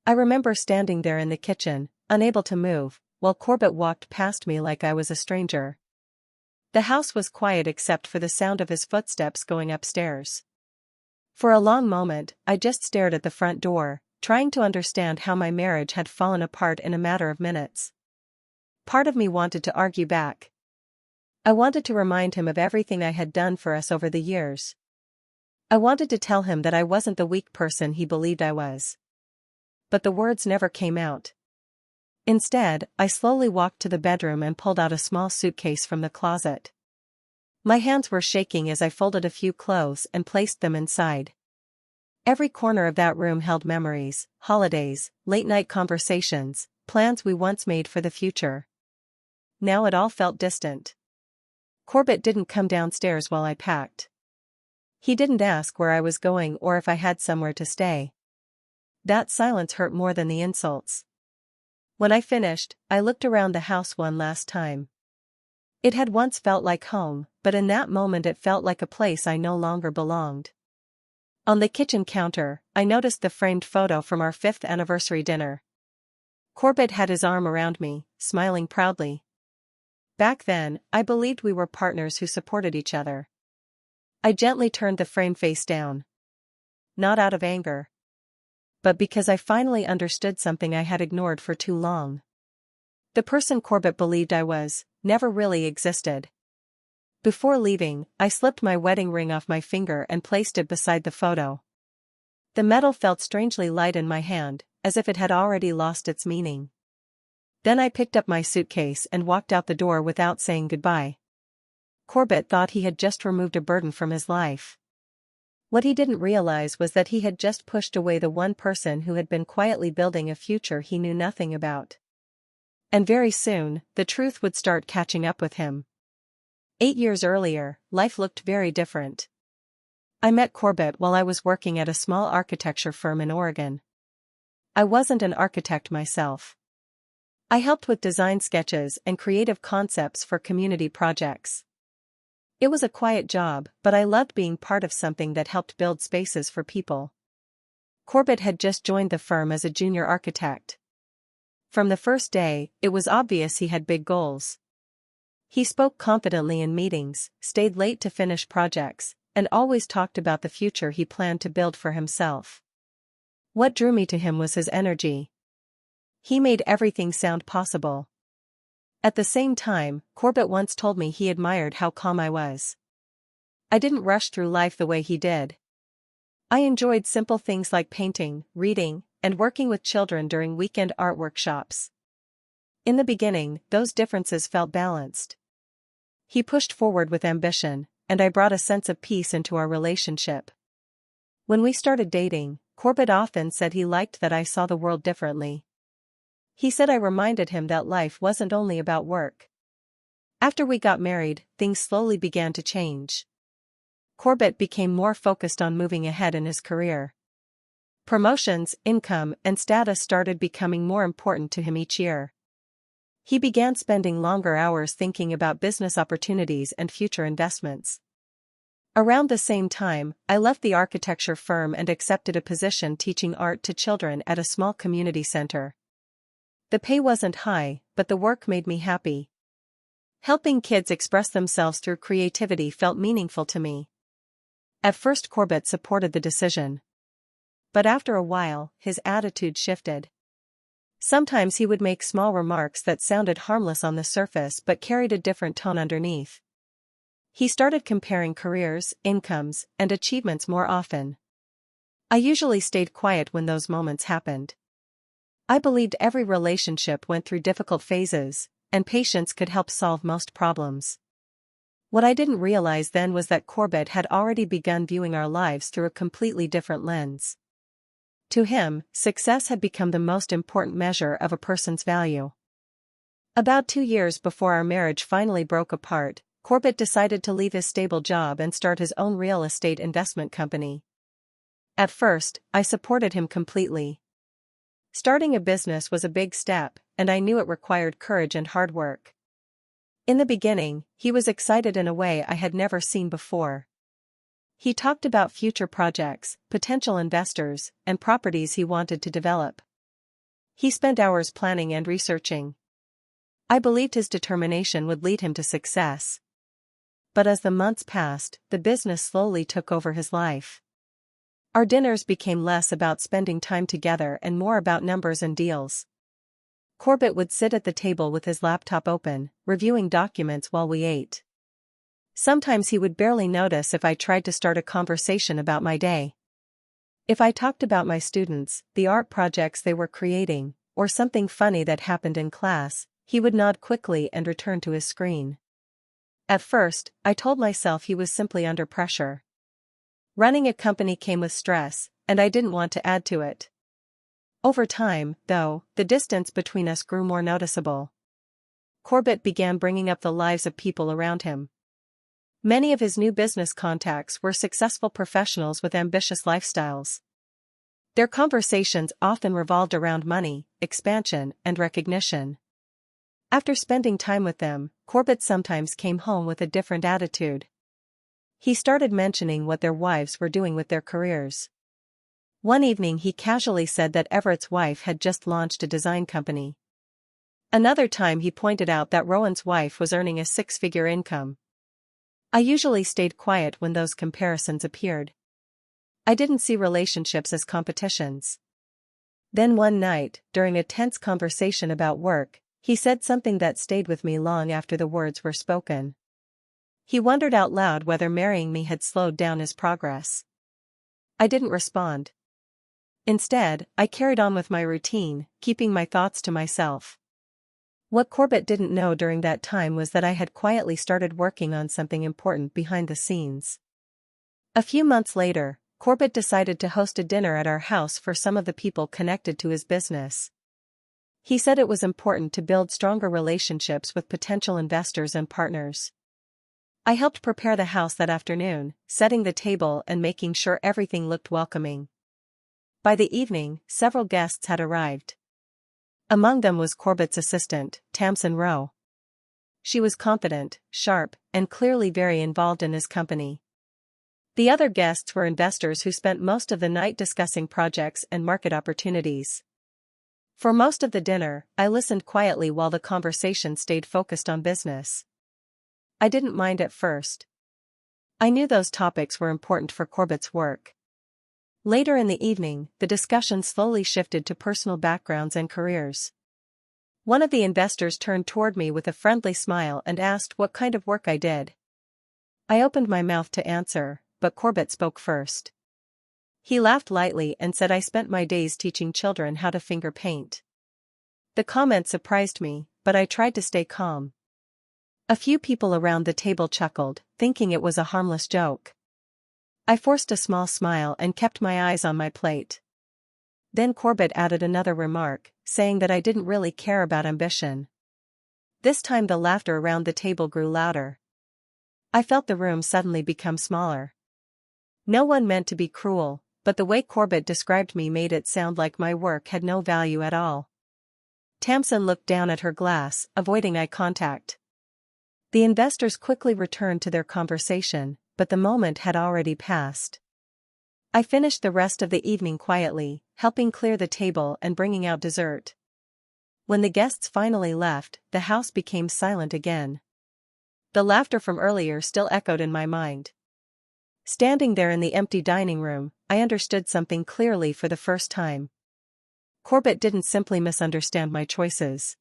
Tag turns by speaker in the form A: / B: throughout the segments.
A: I remember standing there in the kitchen, unable to move, while Corbett walked past me like I was a stranger. The house was quiet except for the sound of his footsteps going upstairs. For a long moment, I just stared at the front door, trying to understand how my marriage had fallen apart in a matter of minutes. Part of me wanted to argue back. I wanted to remind him of everything I had done for us over the years. I wanted to tell him that I wasn't the weak person he believed I was. But the words never came out. Instead, I slowly walked to the bedroom and pulled out a small suitcase from the closet. My hands were shaking as I folded a few clothes and placed them inside. Every corner of that room held memories, holidays, late-night conversations, plans we once made for the future. Now it all felt distant. Corbett didn't come downstairs while I packed. He didn't ask where I was going or if I had somewhere to stay. That silence hurt more than the insults. When I finished, I looked around the house one last time. It had once felt like home, but in that moment it felt like a place I no longer belonged. On the kitchen counter, I noticed the framed photo from our 5th anniversary dinner. Corbett had his arm around me, smiling proudly. Back then, I believed we were partners who supported each other. I gently turned the frame face down. Not out of anger, but because I finally understood something I had ignored for too long. The person Corbett believed I was, never really existed. Before leaving, I slipped my wedding ring off my finger and placed it beside the photo. The metal felt strangely light in my hand, as if it had already lost its meaning. Then I picked up my suitcase and walked out the door without saying goodbye. Corbett thought he had just removed a burden from his life. What he didn't realize was that he had just pushed away the one person who had been quietly building a future he knew nothing about. And very soon, the truth would start catching up with him. 8 years earlier, life looked very different. I met Corbett while I was working at a small architecture firm in Oregon. I wasn't an architect myself. I helped with design sketches and creative concepts for community projects. It was a quiet job, but I loved being part of something that helped build spaces for people. Corbett had just joined the firm as a junior architect. From the first day, it was obvious he had big goals. He spoke confidently in meetings, stayed late to finish projects, and always talked about the future he planned to build for himself. What drew me to him was his energy. He made everything sound possible. At the same time, Corbett once told me he admired how calm I was. I didn't rush through life the way he did. I enjoyed simple things like painting, reading, and working with children during weekend art workshops. In the beginning, those differences felt balanced. He pushed forward with ambition, and I brought a sense of peace into our relationship. When we started dating, Corbett often said he liked that I saw the world differently. He said I reminded him that life wasn't only about work. After we got married, things slowly began to change. Corbett became more focused on moving ahead in his career. Promotions, income, and status started becoming more important to him each year. He began spending longer hours thinking about business opportunities and future investments. Around the same time, I left the architecture firm and accepted a position teaching art to children at a small community center. The pay wasn't high, but the work made me happy. Helping kids express themselves through creativity felt meaningful to me. At first Corbett supported the decision. But after a while, his attitude shifted. Sometimes he would make small remarks that sounded harmless on the surface but carried a different tone underneath. He started comparing careers, incomes, and achievements more often. I usually stayed quiet when those moments happened. I believed every relationship went through difficult phases, and patience could help solve most problems. What I didn't realize then was that Corbett had already begun viewing our lives through a completely different lens. To him, success had become the most important measure of a person's value. About 2 years before our marriage finally broke apart, Corbett decided to leave his stable job and start his own real estate investment company. At first, I supported him completely. Starting a business was a big step, and I knew it required courage and hard work. In the beginning, he was excited in a way I had never seen before. He talked about future projects, potential investors, and properties he wanted to develop. He spent hours planning and researching. I believed his determination would lead him to success. But as the months passed, the business slowly took over his life. Our dinners became less about spending time together and more about numbers and deals. Corbett would sit at the table with his laptop open, reviewing documents while we ate. Sometimes he would barely notice if I tried to start a conversation about my day. If I talked about my students, the art projects they were creating, or something funny that happened in class, he would nod quickly and return to his screen. At first, I told myself he was simply under pressure. Running a company came with stress, and I didn't want to add to it. Over time, though, the distance between us grew more noticeable. Corbett began bringing up the lives of people around him. Many of his new business contacts were successful professionals with ambitious lifestyles. Their conversations often revolved around money, expansion, and recognition. After spending time with them, Corbett sometimes came home with a different attitude. He started mentioning what their wives were doing with their careers. One evening he casually said that Everett's wife had just launched a design company. Another time he pointed out that Rowan's wife was earning a six-figure income. I usually stayed quiet when those comparisons appeared. I didn't see relationships as competitions. Then one night, during a tense conversation about work, he said something that stayed with me long after the words were spoken. He wondered out loud whether marrying me had slowed down his progress. I didn't respond. Instead, I carried on with my routine, keeping my thoughts to myself. What Corbett didn't know during that time was that I had quietly started working on something important behind the scenes. A few months later, Corbett decided to host a dinner at our house for some of the people connected to his business. He said it was important to build stronger relationships with potential investors and partners. I helped prepare the house that afternoon, setting the table and making sure everything looked welcoming. By the evening, several guests had arrived. Among them was Corbett's assistant, Tamsin Rowe. She was confident, sharp, and clearly very involved in his company. The other guests were investors who spent most of the night discussing projects and market opportunities. For most of the dinner, I listened quietly while the conversation stayed focused on business. I didn't mind at first. I knew those topics were important for Corbett's work. Later in the evening, the discussion slowly shifted to personal backgrounds and careers. One of the investors turned toward me with a friendly smile and asked what kind of work I did. I opened my mouth to answer, but Corbett spoke first. He laughed lightly and said I spent my days teaching children how to finger paint. The comment surprised me, but I tried to stay calm. A few people around the table chuckled, thinking it was a harmless joke. I forced a small smile and kept my eyes on my plate. Then Corbett added another remark, saying that I didn't really care about ambition. This time the laughter around the table grew louder. I felt the room suddenly become smaller. No one meant to be cruel, but the way Corbett described me made it sound like my work had no value at all. Tamsin looked down at her glass, avoiding eye contact. The investors quickly returned to their conversation, but the moment had already passed. I finished the rest of the evening quietly, helping clear the table and bringing out dessert. When the guests finally left, the house became silent again. The laughter from earlier still echoed in my mind. Standing there in the empty dining room, I understood something clearly for the first time. Corbett didn't simply misunderstand my choices.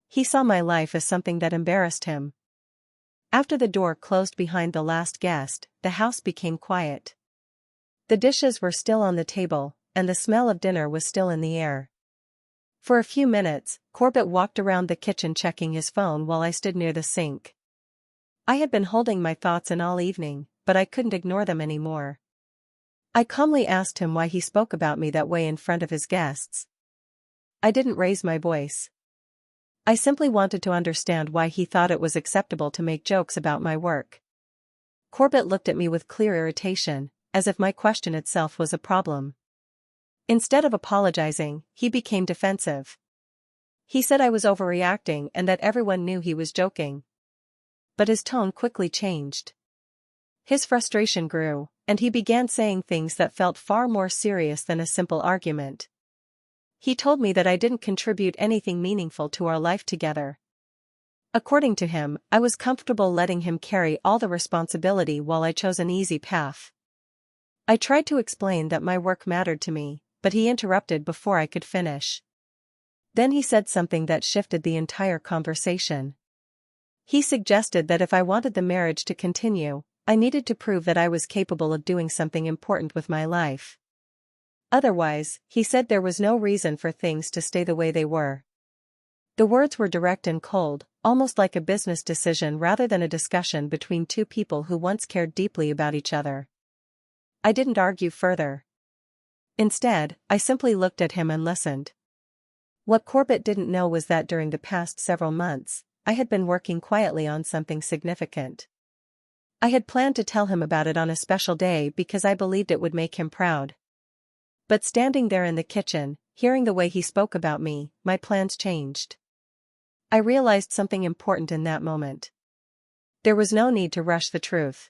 A: He saw my life as something that embarrassed him. After the door closed behind the last guest, the house became quiet. The dishes were still on the table, and the smell of dinner was still in the air. For a few minutes, Corbett walked around the kitchen checking his phone while I stood near the sink. I had been holding my thoughts in all evening, but I couldn't ignore them anymore. I calmly asked him why he spoke about me that way in front of his guests. I didn't raise my voice. I simply wanted to understand why he thought it was acceptable to make jokes about my work. Corbett looked at me with clear irritation, as if my question itself was a problem. Instead of apologizing, he became defensive. He said I was overreacting and that everyone knew he was joking. But his tone quickly changed. His frustration grew, and he began saying things that felt far more serious than a simple argument. He told me that I didn't contribute anything meaningful to our life together. According to him, I was comfortable letting him carry all the responsibility while I chose an easy path. I tried to explain that my work mattered to me, but he interrupted before I could finish. Then he said something that shifted the entire conversation. He suggested that if I wanted the marriage to continue, I needed to prove that I was capable of doing something important with my life. Otherwise, he said there was no reason for things to stay the way they were. The words were direct and cold, almost like a business decision rather than a discussion between two people who once cared deeply about each other. I didn't argue further. Instead, I simply looked at him and listened. What Corbett didn't know was that during the past several months, I had been working quietly on something significant. I had planned to tell him about it on a special day because I believed it would make him proud. But standing there in the kitchen, hearing the way he spoke about me, my plans changed. I realized something important in that moment. There was no need to rush the truth.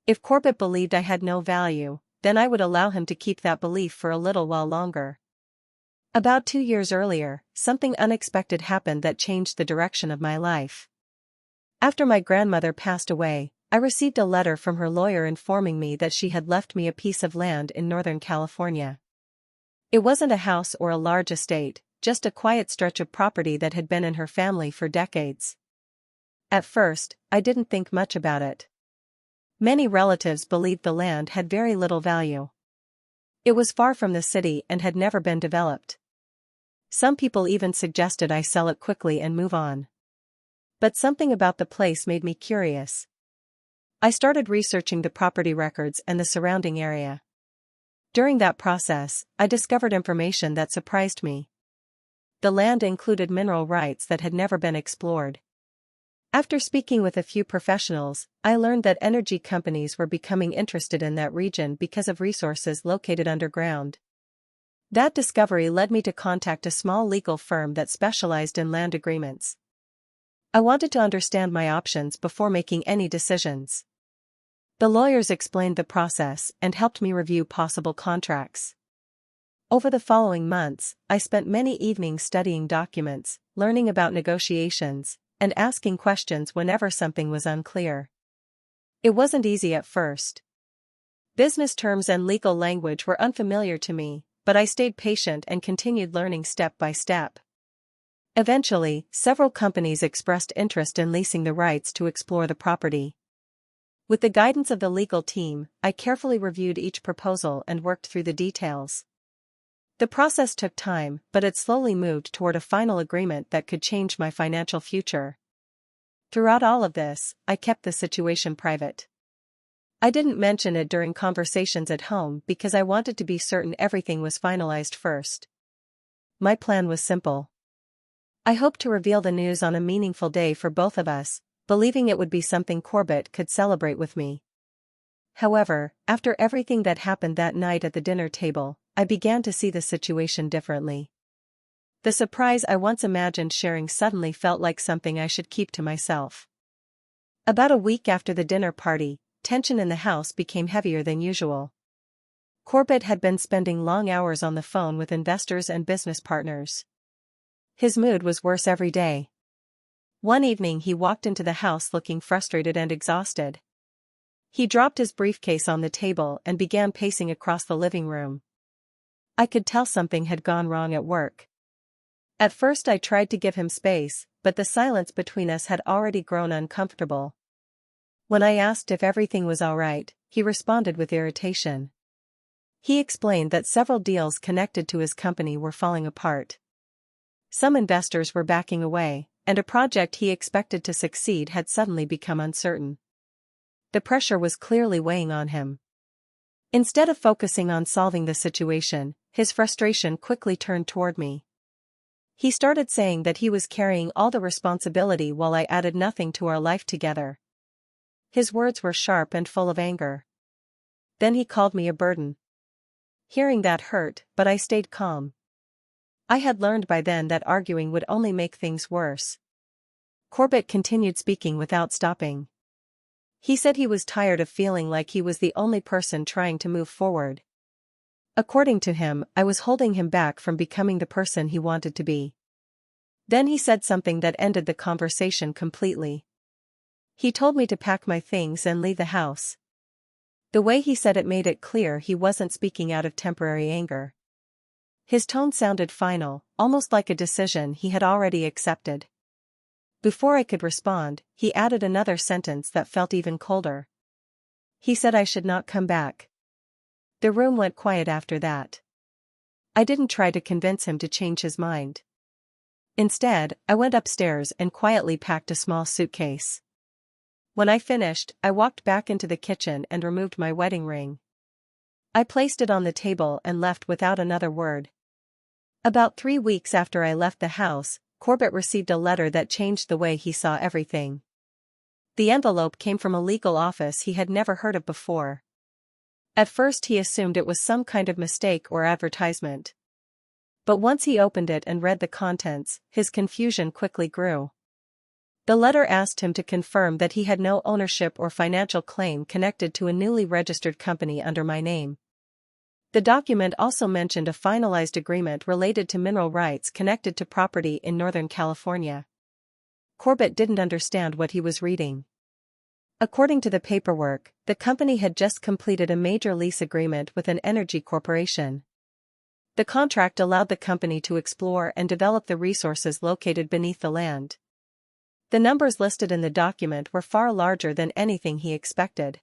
A: If Corbett believed I had no value, then I would allow him to keep that belief for a little while longer. About 2 years earlier, something unexpected happened that changed the direction of my life. After my grandmother passed away, I received a letter from her lawyer informing me that she had left me a piece of land in Northern California. It wasn't a house or a large estate, just a quiet stretch of property that had been in her family for decades. At first, I didn't think much about it. Many relatives believed the land had very little value. It was far from the city and had never been developed. Some people even suggested I sell it quickly and move on. But something about the place made me curious. I started researching the property records and the surrounding area. During that process, I discovered information that surprised me. The land included mineral rights that had never been explored. After speaking with a few professionals, I learned that energy companies were becoming interested in that region because of resources located underground. That discovery led me to contact a small legal firm that specialized in land agreements. I wanted to understand my options before making any decisions. The lawyers explained the process and helped me review possible contracts. Over the following months, I spent many evenings studying documents, learning about negotiations, and asking questions whenever something was unclear. It wasn't easy at first. Business terms and legal language were unfamiliar to me, but I stayed patient and continued learning step by step. Eventually, several companies expressed interest in leasing the rights to explore the property. With the guidance of the legal team, I carefully reviewed each proposal and worked through the details. The process took time, but it slowly moved toward a final agreement that could change my financial future. Throughout all of this, I kept the situation private. I didn't mention it during conversations at home because I wanted to be certain everything was finalized first. My plan was simple. I hoped to reveal the news on a meaningful day for both of us, believing it would be something Corbett could celebrate with me. However, after everything that happened that night at the dinner table, I began to see the situation differently. The surprise I once imagined sharing suddenly felt like something I should keep to myself. About a week after the dinner party, tension in the house became heavier than usual. Corbett had been spending long hours on the phone with investors and business partners. His mood was worse every day. One evening he walked into the house looking frustrated and exhausted. He dropped his briefcase on the table and began pacing across the living room. I could tell something had gone wrong at work. At first I tried to give him space, but the silence between us had already grown uncomfortable. When I asked if everything was all right, he responded with irritation. He explained that several deals connected to his company were falling apart. Some investors were backing away, and a project he expected to succeed had suddenly become uncertain. The pressure was clearly weighing on him. Instead of focusing on solving the situation, his frustration quickly turned toward me. He started saying that he was carrying all the responsibility while I added nothing to our life together. His words were sharp and full of anger. Then he called me a burden. Hearing that hurt, but I stayed calm. I had learned by then that arguing would only make things worse. Corbett continued speaking without stopping. He said he was tired of feeling like he was the only person trying to move forward. According to him, I was holding him back from becoming the person he wanted to be. Then he said something that ended the conversation completely. He told me to pack my things and leave the house. The way he said it made it clear he wasn't speaking out of temporary anger. His tone sounded final, almost like a decision he had already accepted. Before I could respond, he added another sentence that felt even colder. He said I should not come back. The room went quiet after that. I didn't try to convince him to change his mind. Instead, I went upstairs and quietly packed a small suitcase. When I finished, I walked back into the kitchen and removed my wedding ring. I placed it on the table and left without another word. About 3 weeks after I left the house, Corbett received a letter that changed the way he saw everything. The envelope came from a legal office he had never heard of before. At first he assumed it was some kind of mistake or advertisement. But once he opened it and read the contents, his confusion quickly grew. The letter asked him to confirm that he had no ownership or financial claim connected to a newly registered company under my name. The document also mentioned a finalized agreement related to mineral rights connected to property in Northern California. Corbett didn't understand what he was reading. According to the paperwork, the company had just completed a major lease agreement with an energy corporation. The contract allowed the company to explore and develop the resources located beneath the land. The numbers listed in the document were far larger than anything he expected.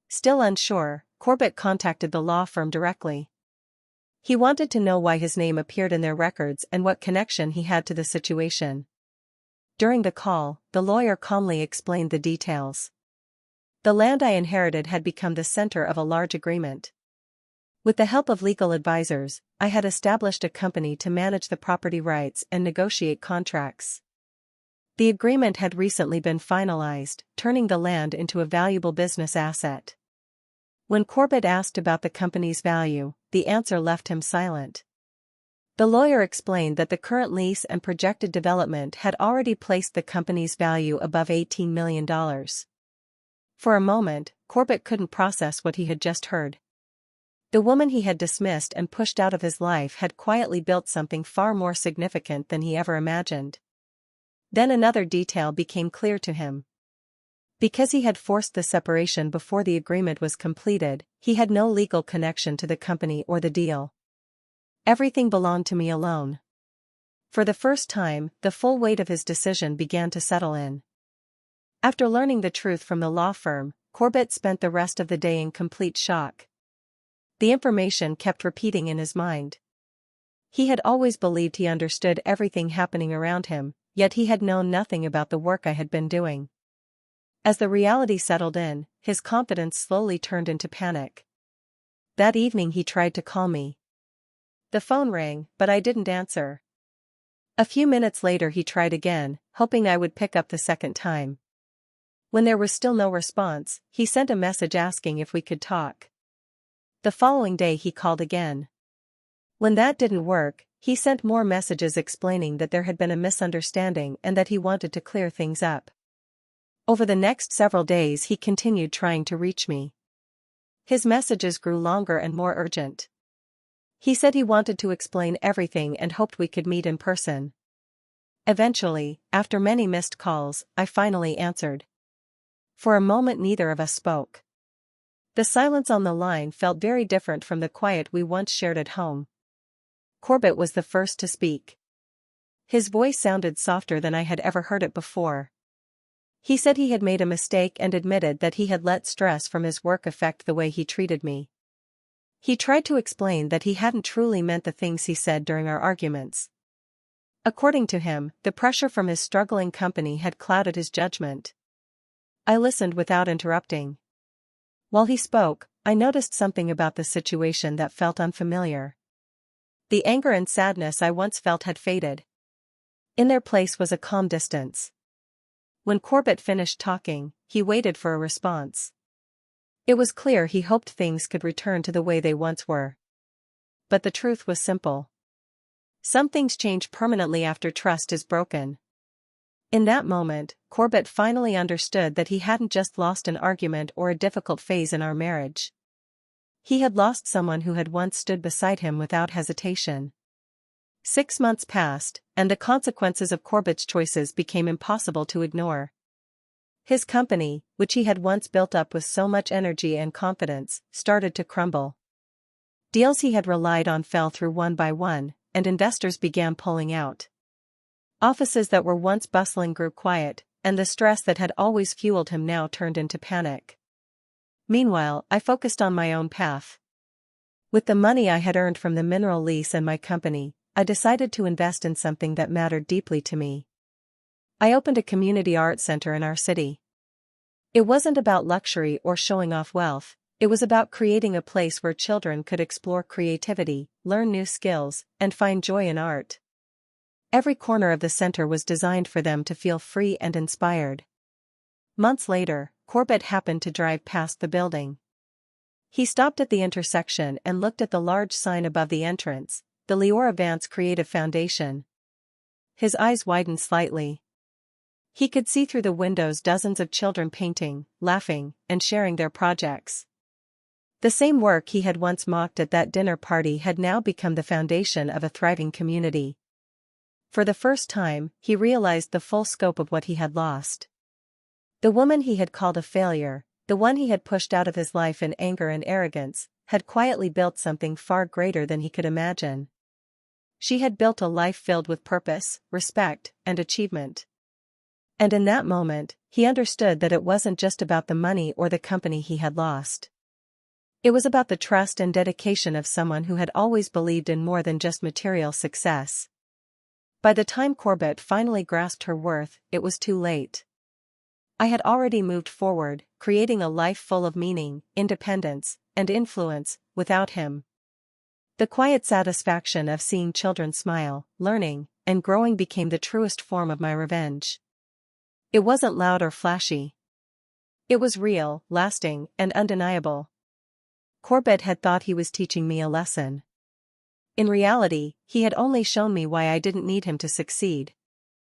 A: Still unsure, Corbett contacted the law firm directly. He wanted to know why his name appeared in their records and what connection he had to the situation. During the call, the lawyer calmly explained the details. The land I inherited had become the center of a large agreement. With the help of legal advisors, I had established a company to manage the property rights and negotiate contracts. The agreement had recently been finalized, turning the land into a valuable business asset. When Corbett asked about the company's value, the answer left him silent. The lawyer explained that the current lease and projected development had already placed the company's value above $18 million. For a moment, Corbett couldn't process what he had just heard. The woman he had dismissed and pushed out of his life had quietly built something far more significant than he ever imagined. Then another detail became clear to him. Because he had forced the separation before the agreement was completed, he had no legal connection to the company or the deal. Everything belonged to me alone. For the first time, the full weight of his decision began to settle in. After learning the truth from the law firm, Corbett spent the rest of the day in complete shock. The information kept repeating in his mind. He had always believed he understood everything happening around him, yet he had known nothing about the work I had been doing. As the reality settled in, his confidence slowly turned into panic. That evening he tried to call me. The phone rang, but I didn't answer. A few minutes later he tried again, hoping I would pick up the second time. When there was still no response, he sent a message asking if we could talk. The following day he called again. When that didn't work, he sent more messages explaining that there had been a misunderstanding and that he wanted to clear things up. Over the next several days he continued trying to reach me. His messages grew longer and more urgent. He said he wanted to explain everything and hoped we could meet in person. Eventually, after many missed calls, I finally answered. For a moment neither of us spoke. The silence on the line felt very different from the quiet we once shared at home. Corbett was the first to speak. His voice sounded softer than I had ever heard it before. He said he had made a mistake and admitted that he had let stress from his work affect the way he treated me. He tried to explain that he hadn't truly meant the things he said during our arguments. According to him, the pressure from his struggling company had clouded his judgment. I listened without interrupting. While he spoke, I noticed something about the situation that felt unfamiliar. The anger and sadness I once felt had faded. In their place was a calm distance. When Corbett finished talking, he waited for a response. It was clear he hoped things could return to the way they once were. But the truth was simple. Some things change permanently after trust is broken. In that moment, Corbett finally understood that he hadn't just lost an argument or a difficult phase in our marriage. He had lost someone who had once stood beside him without hesitation. 6 months passed, and the consequences of Corbett's choices became impossible to ignore. His company, which he had once built up with so much energy and confidence, started to crumble. Deals he had relied on fell through one by one, and investors began pulling out. Offices that were once bustling grew quiet, and the stress that had always fueled him now turned into panic. Meanwhile, I focused on my own path. With the money I had earned from the mineral lease and my company, I decided to invest in something that mattered deeply to me. I opened a community art center in our city. It wasn't about luxury or showing off wealth, it was about creating a place where children could explore creativity, learn new skills, and find joy in art. Every corner of the center was designed for them to feel free and inspired. Months later, Corbett happened to drive past the building. He stopped at the intersection and looked at the large sign above the entrance, the Leora Vance Creative Foundation. His eyes widened slightly. He could see through the windows dozens of children painting, laughing, and sharing their projects. The same work he had once mocked at that dinner party had now become the foundation of a thriving community. For the first time, he realized the full scope of what he had lost. The woman he had called a failure, the one he had pushed out of his life in anger and arrogance, had quietly built something far greater than he could imagine. She had built a life filled with purpose, respect, and achievement. And in that moment, he understood that it wasn't just about the money or the company he had lost. It was about the trust and dedication of someone who had always believed in more than just material success. By the time Corbett finally grasped her worth, it was too late. I had already moved forward, creating a life full of meaning, independence, and influence, without him. The quiet satisfaction of seeing children smile, learning, and growing became the truest form of my revenge. It wasn't loud or flashy. It was real, lasting, and undeniable. Corbett had thought he was teaching me a lesson. In reality, he had only shown me why I didn't need him to succeed.